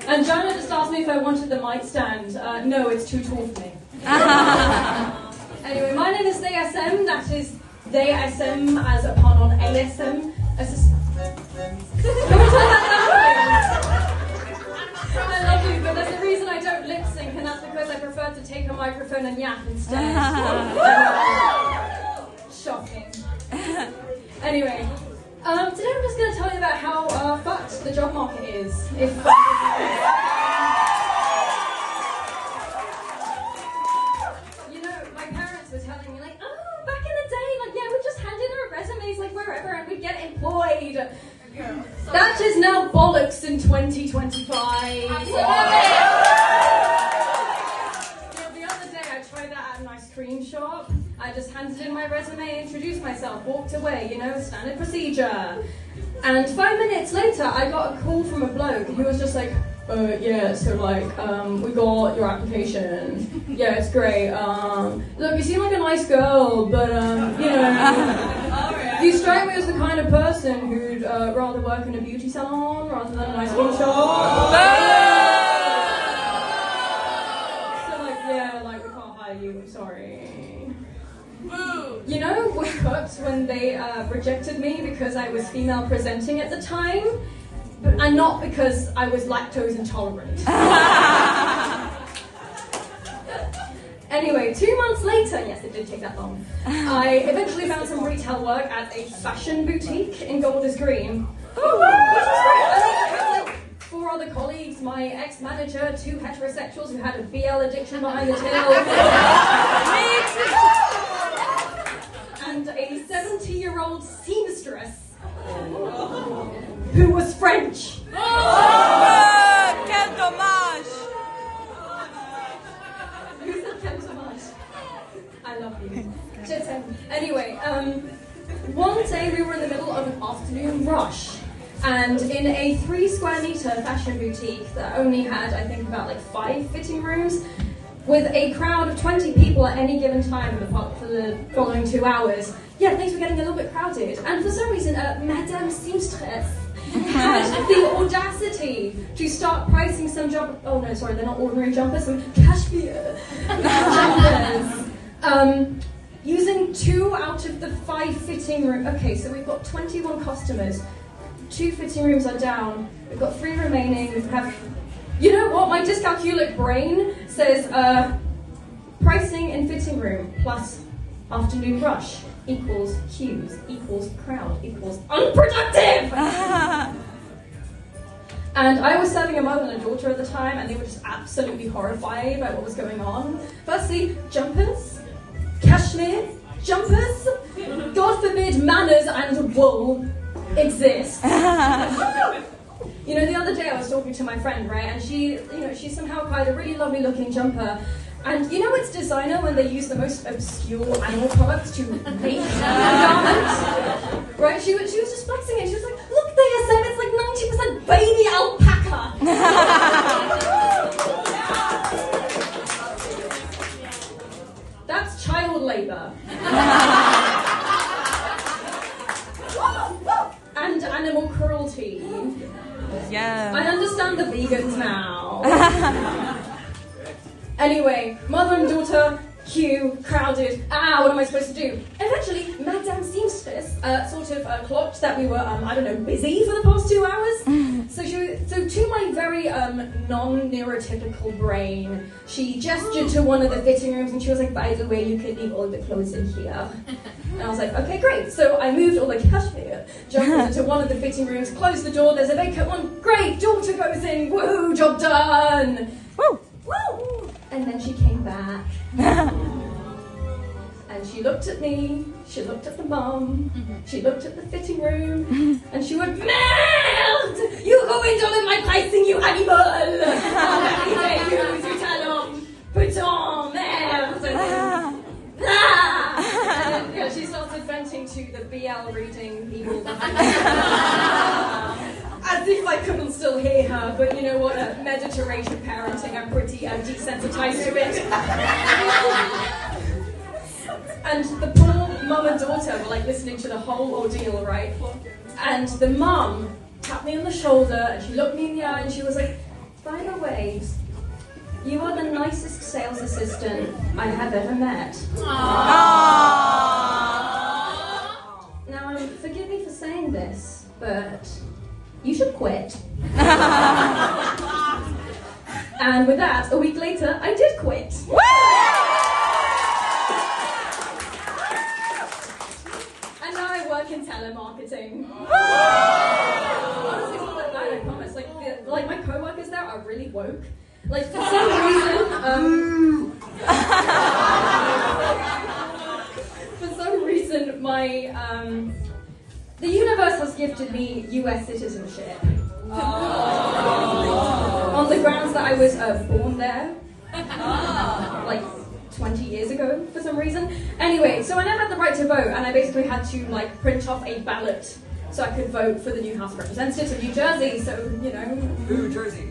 And Joanna just asked me if I wanted the mic stand. No, it's too tall for me. Anyway, my name is DSM. That is DSM as a pun on ASM. Can we turn that down, please? I love you, but there's a reason I don't lip sync, and that's because I prefer to take a microphone and yap instead. Shocking. Anyway, today I'm just going to tell you about how fucked the job market is. My parents were telling me, like, oh, back in the day, like, yeah, we just handed our resumes, like, wherever, and we'd get employed. That is now bollocks in 2025. The other day, I tried that at an ice cream shop. I just handed in my resume, introduced myself, walked away, standard procedure. And 5 minutes later, I got a call from a bloke who was just like, yeah, so we got your application. Yeah, it's great. Look, you seem like a nice girl, but, you strike me as the kind of person who'd rather work in a beauty salon rather than an ice cream shop. So, we can't hire you, I'm sorry. Woodcuts when they rejected me because I was female presenting at the time, and not because I was lactose intolerant. Anyway, 2 months later, yes, it did take that long, I eventually found some retail work at a fashion boutique in Golders Green. Which was great. I had 4 other colleagues, my ex-manager, 2 heterosexuals who had a BL addiction behind the till, and a 70-year-old seamstress who was French. Quel dommage! Who said quel dommage? I love you. Anyway, one day we were in the middle of an afternoon rush, and in a 3 square meter fashion boutique that only had, I think, about 5 fitting rooms, with a crowd of 20 people at any given time for the following 2 hours. Yeah, things were getting a little bit crowded. And for some reason, Madame Seamstress had the audacity to start pricing some jumpers. Oh no, sorry, they're not ordinary jumpers, some cashmere jumpers. Using 2 out of the 5 fitting rooms. Okay, so we've got 21 customers. 2 fitting rooms are down. We've got 3 remaining. We have... You know what? My dyscalculic brain says pricing in fitting room plus afternoon rush equals queues equals crowd equals unproductive. And I was serving a mother and a daughter at the time, and they were just absolutely horrified by what was going on. Firstly, jumpers, cashmere, jumpers, God forbid manners and wool exist. The other day I was talking to my friend, right, and she somehow quite a really lovely looking jumper. And it's designer when they use the most obscure animal products to make a garment. Right, she was just flexing it. She was like, look, DSM, it's like 90% baby alpaca. That's child labor. And animal cruelty. Yeah. I understand the vegans now. Anyway, mother and daughter, queue, crowded. What am I supposed to do? Eventually, Madame Seamstress clocked that we were, busy for the past 2 hours. So to my very non-neurotypical brain, she gestured to one of the fitting rooms and she was like, by the way, you can leave all the clothes in here. And I was like, okay, great. So I moved all the cashmere jumpers into one of the fitting rooms, closed the door, there's a vacant one. Great, daughter goes in, woohoo, job done. Woo! Woo! And then she came back. And she looked at me, she looked at the mum, she looked at the fitting room, and she went, melt! You go into all of my pricing, you animal! You talent! Putain, merde! And she started venting to the BL reading people behind me. As if I couldn't still hear her, but you know what, Mediterranean parenting, I'm pretty desensitized to it. And the poor mum and daughter were listening to the whole ordeal, right? And the mum tapped me on the shoulder and she looked me in the eye and she was like, by the way, you are the nicest sales assistant I have ever met. Now, forgive me for saying this, but you should quit. And with that, a week later, I did quit. And now I work in telemarketing. Honestly, it's not that bad, I promise. Like my co-workers there are really woke. Like, for some reason, my, the universe has gifted me US citizenship. On the grounds that I was born there, like 20 years ago for some reason. Anyway, so I now had the right to vote, and I basically had to like print off a ballot so I could vote for the new House of Representatives of New Jersey. So you know, New Jersey.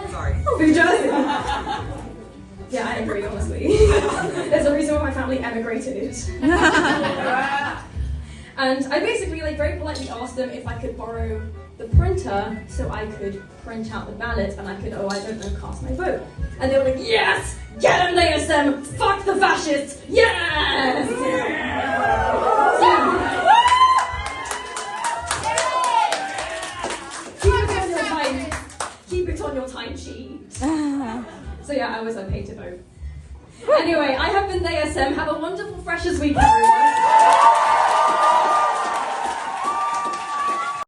Sorry. Oh, New Jersey. Yeah, I agree. Honestly, there's a reason why my family emigrated. And I basically like very politely asked them if I could borrow the printer so I could print out the ballot and I could, cast my vote. And they were like, yes! Get them, ASM! Fuck the fascists! Yes! Keep it on your time sheet. So yeah, I was okay to vote. Anyway, I have been ASM. Have a wonderful Freshers week, everyone.